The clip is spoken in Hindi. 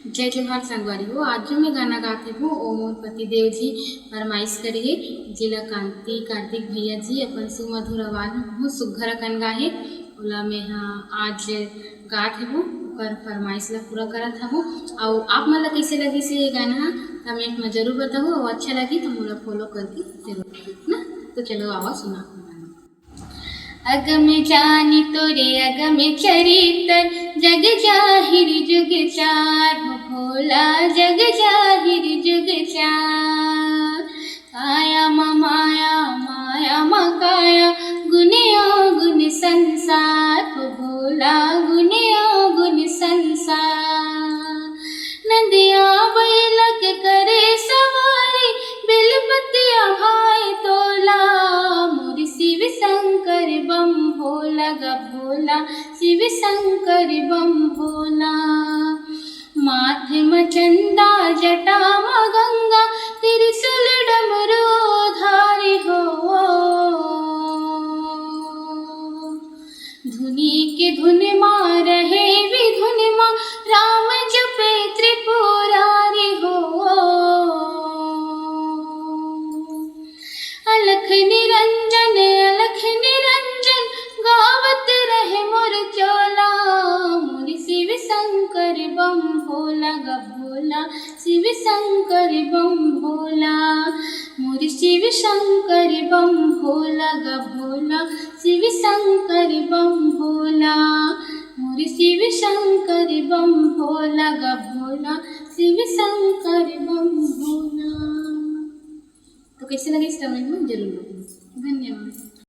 जय जोहार संगवारी हो। आज जो मैं गाना गाती हूँ वो मोर पतिदेव जी फरमाइश करिए जिला कांति कार्तिक भैया जी अपन सुमधुर आवाज में सुघर कन गाहे ओला मैं आज गात हूँ पर फरमाइश ला पूरा करत हूँ। और आप मन ला कैसे लगी से ये गाना कमेंट में जरूर बताओ और अच्छा लगी तो मोला फॉलो करके जरूर ना। तो चलो आवाज सुना। अगम जानी तोरे अगम चरितर जग जाहिर जुग चार हो भोला जग जाहिर जुग चार। काया माया माया काया गुनिया गुण संसार हो भोला गुनिया गुण संसार। नदिया बैलक करे सवारी बिलपतिया भाई तोला मोर शिव शंकर बम भोला ग भोला शिव शंकर बम भोला। माथे में चंदा जटा में गंगा त्रिशूल डमरू धारी हो। धुनी के धुन माँ रहे विधुन माँ राम जपे त्रिपुरारी हो। अलख निरंजन गावत रहे मोर चोला मोर शिव शंकर बम भोला ग भोला शिव शंकर बम भोला मोर शिव शंकर बम भोला ग भोला शिव शंकर बम भोला मोर शिव शंकर बम भोला ग भोला शिव शंकर बम भोला। तो कैसे लगे इस कमेंट में जरूर बताओ। धन्यवाद।